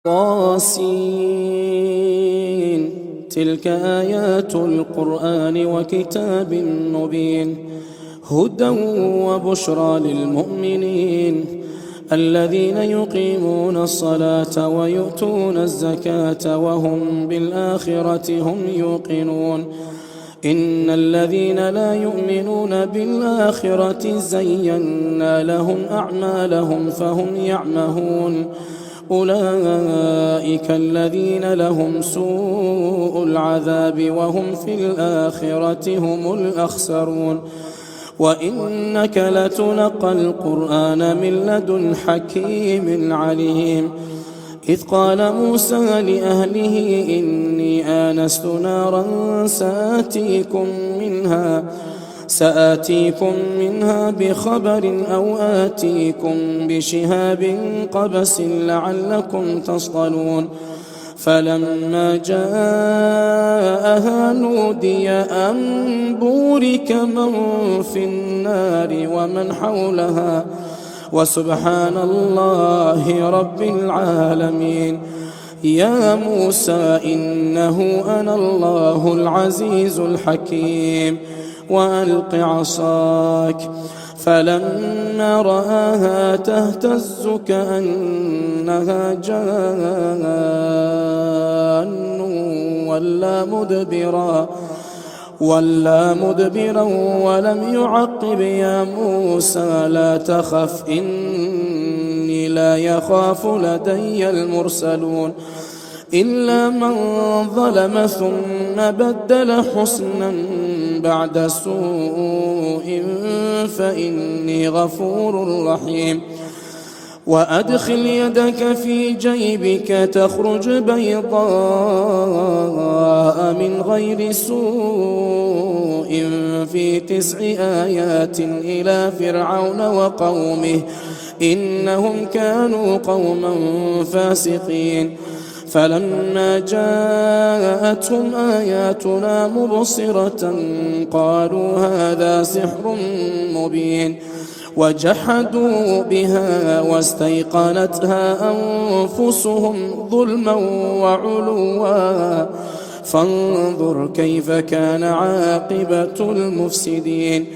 طاسين. تلك آيات القرآن وكتاب مبين، هدى وبشرى للمؤمنين الذين يقيمون الصلاة ويؤتون الزكاة وهم بالآخرة هم يوقنون. إن الذين لا يؤمنون بالآخرة زينا لهم أعمالهم فهم يعمهون. أولئك الذين لهم سوء العذاب وهم في الآخرة هم الأخسرون. وإنك لتلقى القرآن من لدن حكيم عليم. إذ قال موسى لأهله إني آنست نارا سآتيكم منها بخبر أو آتيكم بشهاب قبس لعلكم تصطلون. فلما جاءها نودي أن بورك من في النار ومن حولها وسبحان الله رب العالمين. يا موسى إنه أنا الله العزيز الحكيم وألق عصاك. فلما رآها تهتز كأنها جان ولا مدبرا ولم يعقب. يا موسى لا تخف إني لا يخاف لدي المرسلون. إلا من ظلم ثم بدل حسنا بعد سوء فإني غفور رحيم. وأدخل يدك في جيبك تخرج بيضاء من غير سوء في 9 آيات إلى فرعون وقومه إنهم كانوا قوما فاسقين. فلما جاءتهم آياتنا مبصرة قالوا هذا سحر مبين. وجحدوا بها واستيقنتها أنفسهم ظلما وعلوا فانظر كيف كان عاقبة المفسدين.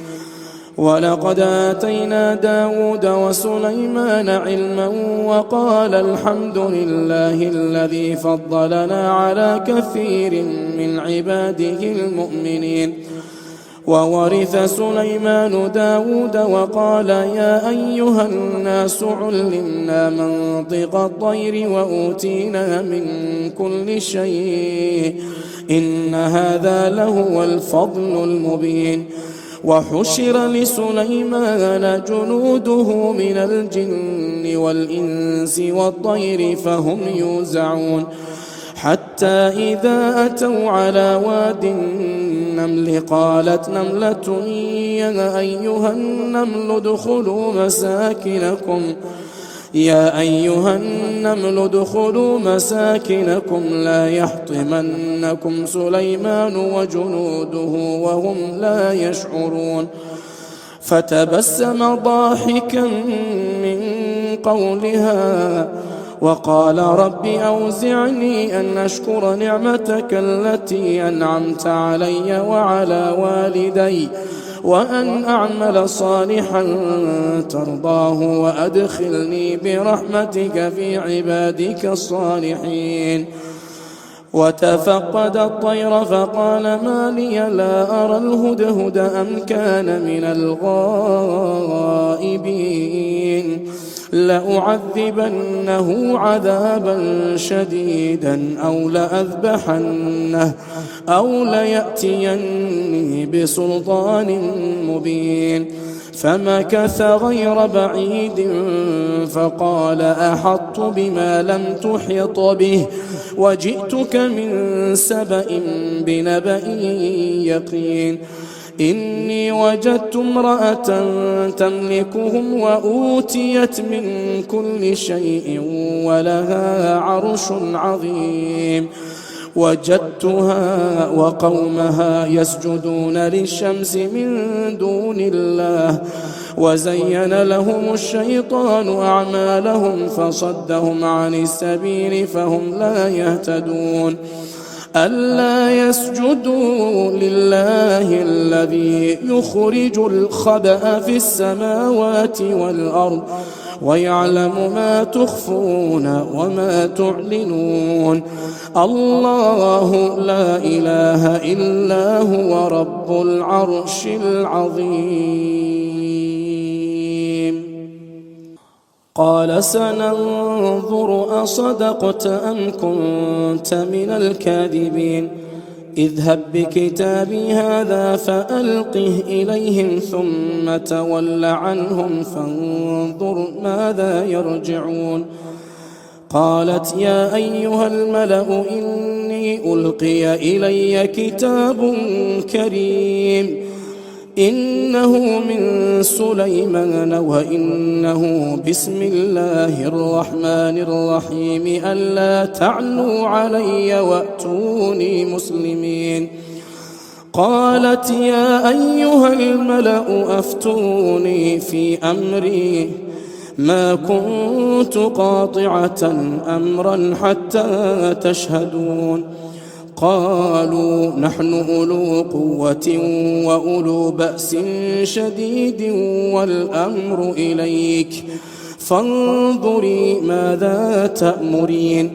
ولقد آتينا داود وسليمان علما وقال الحمد لله الذي فضلنا على كثير من عباده المؤمنين. وورث سليمان داود وقال يا أيها الناس علمنا منطق الطير وأوتينا من كل شيء إن هذا لهو الفضل المبين. وحشر لسليمان جنوده من الجن والإنس والطير فهم يوزعون. حتى إذا أتوا على واد النمل قالت نملة يا أيها النمل ادخلوا مساكنكم لا يحطمنكم سليمان وجنوده وهم لا يشعرون. فتبسم ضاحكا من قولها وقال رب أوزعني أن أشكر نعمتك التي أنعمت علي وعلى والدي وأن أعمل صالحا ترضاه وأدخلني برحمتك في عبادك الصالحين. وتفقد الطير فقال ما لي لا أرى الهدهد أم كان من الغائبين لأعذبنه عذابا شديدا أو لأذبحنه أو ليأتيني بسلطان مبين. فمكث غير بعيد فقال أحطت بما لم تحط به وجئتك من سبأ بنبأ يقين. إني وجدت امرأة تملكهم وأوتيت من كل شيء ولها عرش عظيم. وجدتها وقومها يسجدون للشمس من دون الله وزين لهم الشيطان أعمالهم فصدهم عن السبيل فهم لا يهتدون ألا يسجدوا لله الذي يخرج الخبأ في السماوات والأرض ويعلم ما تخفون وما تعلنون الله لا إله إلا هو رب العرش العظيم. قال سننظر أصدقت أم كنت من الكاذبين اذهب بكتابي هذا فألقه إليهم ثم تول عنهم فانظر ماذا يرجعون. قالت يا أيها الملأ إني ألقي إلي كتاب كريم إنه من سليمان وإنه بسم الله الرحمن الرحيم ألا تعلوا علي وأتوني مسلمين. قالت يا أيها الملأ أفتوني في أمري ما كنت قاطعة أمرا حتى تشهدون. قالوا نحن أولو قوة وأولو بأس شديد والأمر إليك فانظري ماذا تأمرين.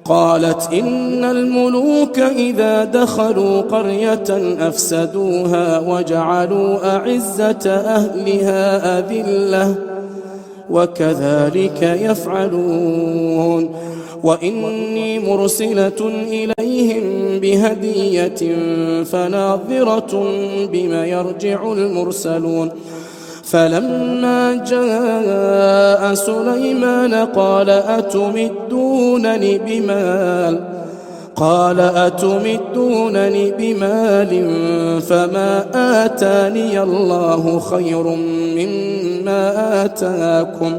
قالت إن الملوك إذا دخلوا قرية أفسدوها وجعلوا أعزة أهلها أذلة وكذلك يفعلون. وإني مرسلة إليهم بهدية فناظرة بما يرجع المرسلون. فلما جاء سليمان قال أتمدونني بمال فما آتاني الله خير مما آتاكم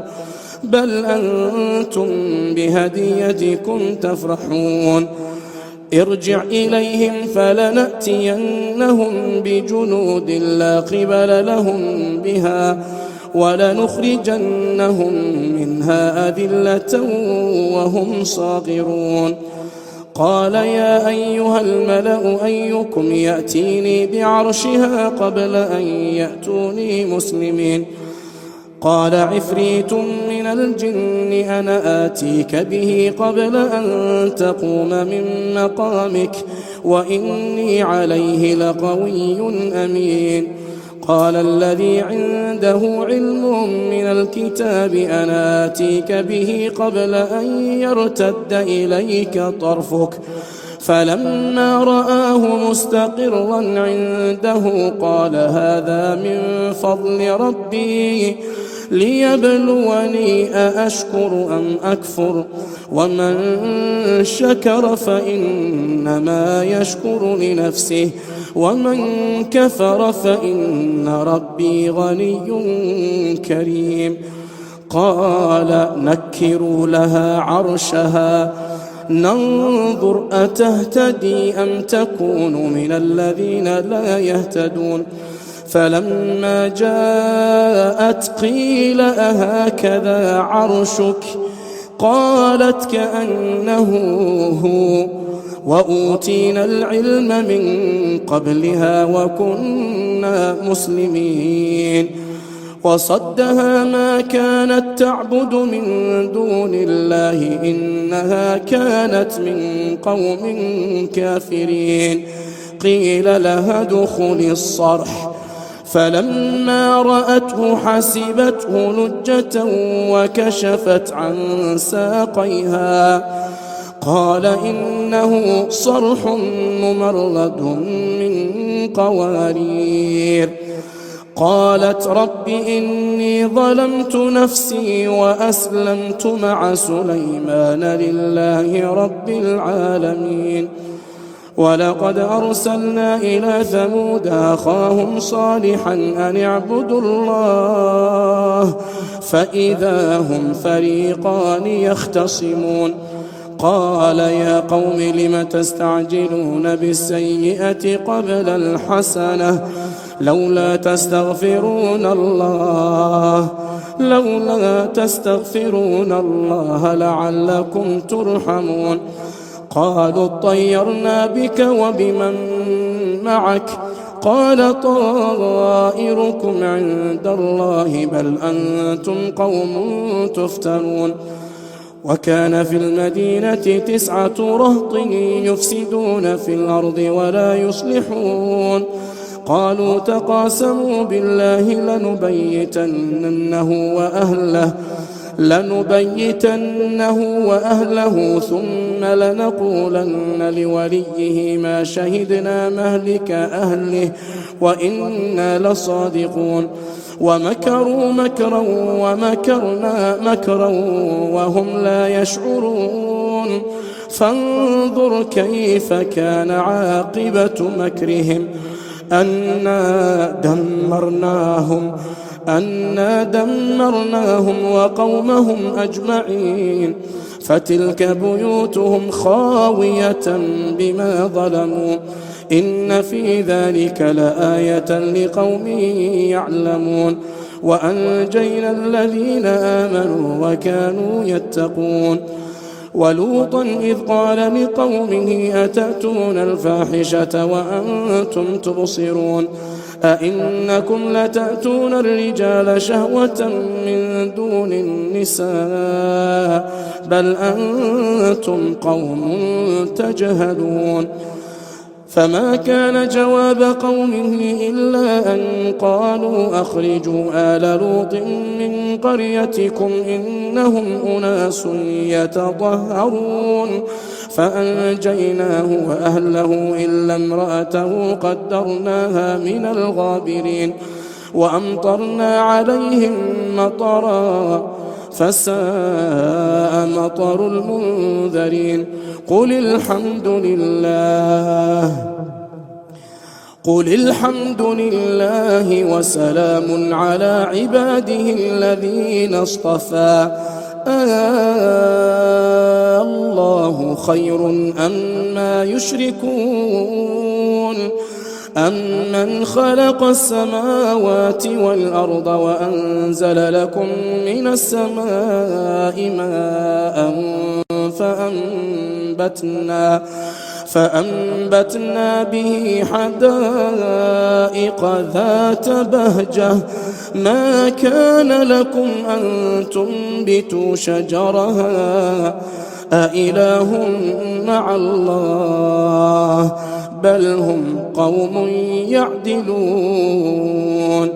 بل أنتم بهديتكم تفرحون. ارجع إليهم فلنأتينهم بجنود لا قبل لهم بها ولنخرجنهم منها أذلة وهم صاغرون. قال يا أيها الملأ أيكم يأتيني بعرشها قبل أن يأتوني مسلمين. قال عفريت من الجن أنا آتيك به قبل أن تقوم من مقامك وإني عليه لقوي أمين. قال الذي عنده علم من الكتاب أنا آتيك به قبل أن يرتد إليك طرفك فلما رآه مستقرا عنده قال هذا من فضل ربي ليبلوني أأشكر أم أكفر ومن شكر فإنما يشكر لنفسه ومن كفر فإن ربي غني كريم. قال نكروا لها عرشها ننظر أتهتدي أم تكون من الذين لا يهتدون. فلما جاءت قيل أهكذا عرشك قالت كأنه هو وأوتينا العلم من قبلها وكنا مسلمين. وصدها ما كانت تعبد من دون الله إنها كانت من قوم كافرين. قيل لها ادخل الصرح فلما رأته حسبته لجة وكشفت عن ساقيها قال إنه صرح ممرد من قوارير. قالت رب إني ظلمت نفسي وأسلمت مع سليمان لله رب العالمين. ولقد أرسلنا إلى ثمود أخاهم صالحا أن اعبدوا الله فإذا هم فريقان يختصمون. قال يا قوم لم تستعجلون بالسيئة قبل الحسنة لولا تستغفرون الله لعلكم ترحمون. قالوا اطيرنا بك وبمن معك قال طائركم عند الله بل أنتم قوم تفتنون. وكان في المدينة 9 رهط يفسدون في الأرض ولا يصلحون. قالوا تقاسموا بالله لنبيتنه وأهله ثم لنقولن لوليه ما شهدنا مهلك أهله وإنا لصادقون. ومكروا مكرا ومكرنا مكرا وهم لا يشعرون. فانظر كيف كان عاقبة مكرهم أنا دمرناهم وقومهم أجمعين. فتلك بيوتهم خاوية بما ظلموا إن في ذلك لآية لقوم يعلمون. وأنجينا الذين آمنوا وكانوا يتقون. ولوطا إذ قال لقومه أتأتون الفاحشة وأنتم تبصرون أئنكم لتأتون الرجال شهوة من دون النساء بل أنتم قوم تجهلون. فما كان جواب قومه إلا أن قالوا أخرجوا آل لوط من قريتكم إنهم أناس يتطهرون. فأنجيناه وأهله إلا امرأته قدرناها من الغابرين. وأمطرنا عليهم مطرا فساء مطر المنذرين. قل الحمد لله وسلام على عباده الذين اصطفى الله خير أما يشركون أمن خلق السماوات والأرض وأنزل لكم من السماء ماء فأنبتنا به حدائق ذات بهجة ما كان لكم أن تنبتوا شجرها أإله مع الله بل هم قوم يعدلون.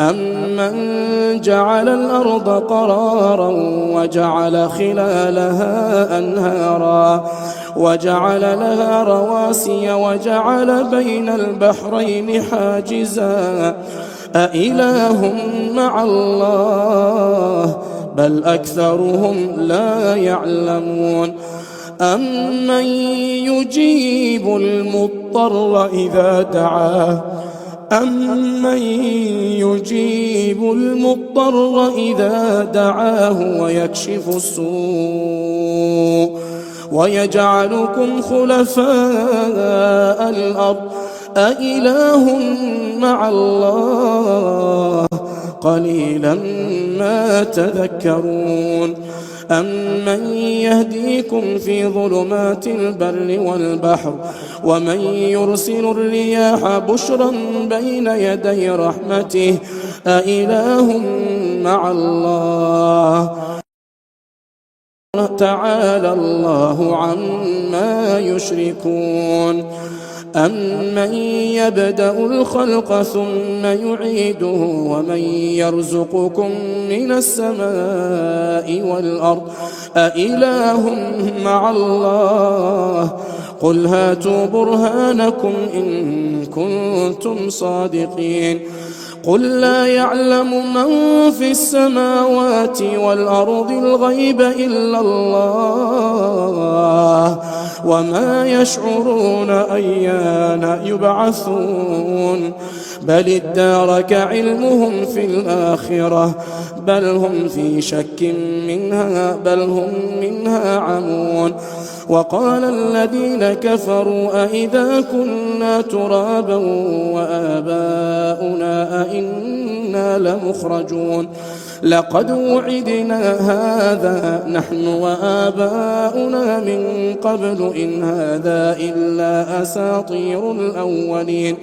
أمن جعل الأرض قرارا وجعل خلالها أنهارا وجعل لها رواسي وجعل بين البحرين حاجزا أإله مع الله بل أكثرهم لا يعلمون. أمن يجيب المضطر إذا دعاه ويكشف السوء ويجعلكم خلفاء الأرض أإله مع الله قليلا ما تذكرون. أمن يهديكم في ظلمات البر والبحر ومن يرسل الرياح بشرا بين يدي رحمته أإله مع الله تعالى الله عما يشركون. أمن يبدأ الخلق ثم يعيده ومن يرزقكم من السماء والأرض أإله مع الله قل هاتوا برهانكم إن كنتم صادقين. قل لا يعلم من في السماوات والأرض الغيب إلا الله وما يشعرون أيان يبعثون. بل ادارك علمهم في الآخرة بل هم في شك منها بل هم منها عمون. وقال الذين كفروا أئذا كنا ترابا وآباؤنا أئنا لمخرجون لقد وعدنا هذا نحن وآباؤنا من قبل إن هذا إلا أساطير الأولين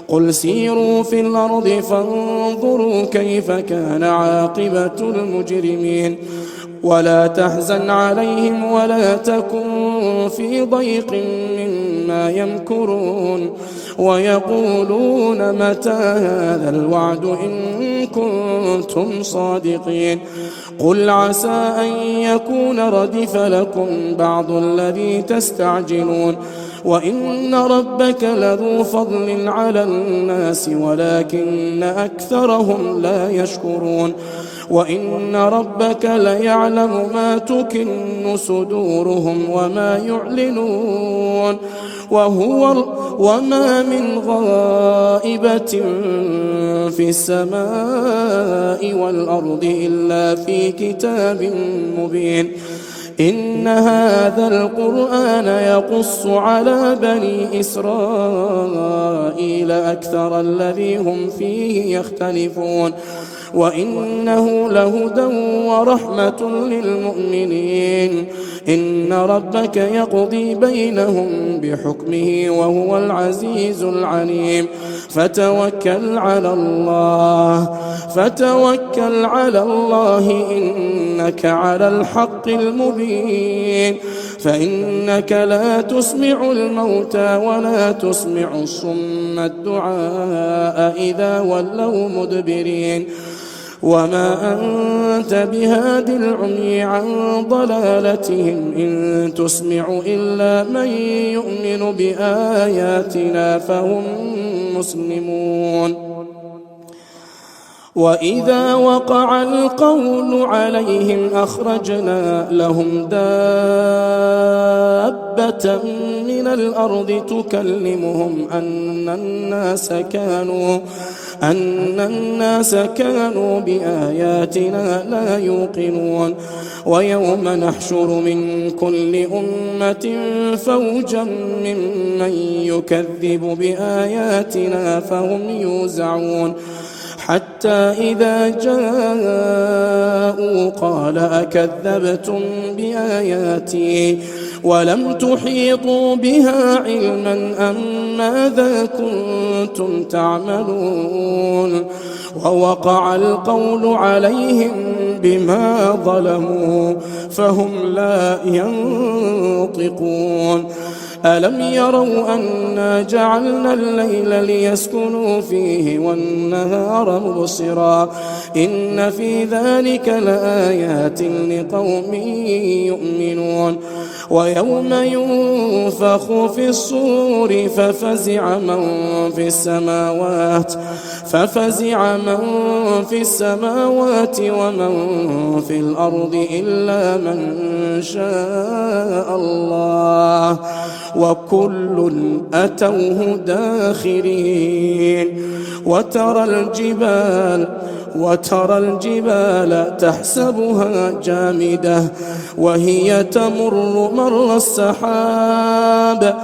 قل سيروا في الأرض فانظروا كيف كان عاقبة المجرمين ولا تحزن عليهم ولا تكن في ضيق مما يمكرون ويقولون متى هذا الوعد إن كنتم صادقين قل عسى أن يكون ردف لكم بعض الذي تستعجلون وإن ربك لذو فضل على الناس ولكن أكثرهم لا يشكرون وإن ربك ليعلم ما تكن صدورهم وما يعلنون وما من غائبة في السماء والأرض إلا في كتاب مبين إن هذا القرآن يقص على بني إسرائيل أكثر الذي هم فيه يختلفون وإنه لهدى ورحمة للمؤمنين إن ربك يقضي بينهم بحكمه وهو العزيز العليم فتوكل على الله إنك على الحق المبين فإنك لا تسمع الموتى ولا تسمع الصم الدعاء إذا ولوا مدبرين وما أنت بهاد العمي عن ضلالتهم إن تسمع إلا من يؤمن بآياتنا فهم مسلمون وإذا وقع القول عليهم أخرجنا لهم دابة من الأرض تكلمهم أن الناس كانوا بآياتنا لا يوقنون ويوم نحشر من كل أمة فوجا ممن يكذب بآياتنا فهم يوزعون حتى إذا جاءوا قال أكذبتم بآياتي ولم تحيطوا بها علما أم ماذا كنتم تعملون ووقع القول عليهم بما ظلموا فهم لا ينطقون ألم يروا أنا جعلنا الليل ليسكنوا فيه والنهار مبصرا إن في ذلك لآيات لقوم يؤمنون ويوم ينفخ في الصور ففزع من في السماوات ومن في الأرض إلا من شاء الله وكل أتوه داخرين وترى الجبال تحسبها جامدة وهي تمر مر السحاب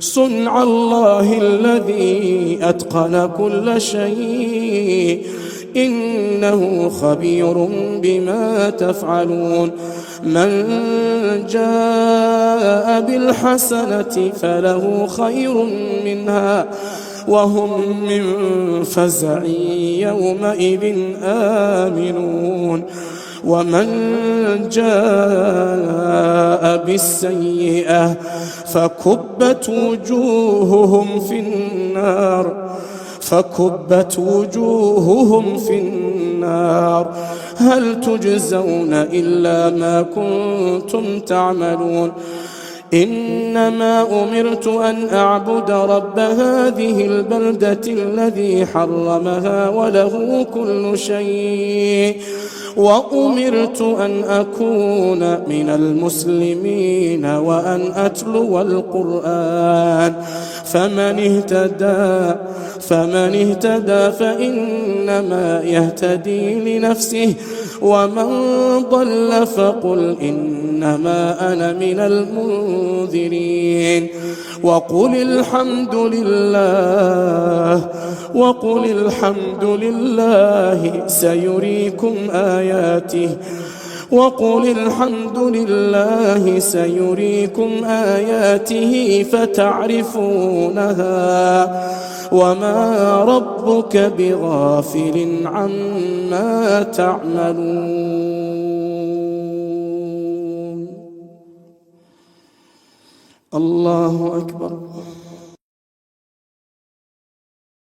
صنع الله الذي أتقن كل شيء إنه خبير بما تفعلون من جاء بالحسنة فله خير منها وهم من فزع يومئذ آمنون ومن جاء بالسيئة فكبت وجوههم في النار هل تجزون إلا ما كنتم تعملون إنما أمرت أن أعبد رب هذه البلدة الذي حرمها وله كل شيء وأمرت أن أكون من المسلمين وأن أتلو القرآن فمن اهتدى فإنما يهتدي لنفسه ومن ضل فقل إنما أنا من المنذرين وقل الحمد لله سيريكم آياته فتعرفونها وما ربك بغافل عما تعملون. الله أكبر.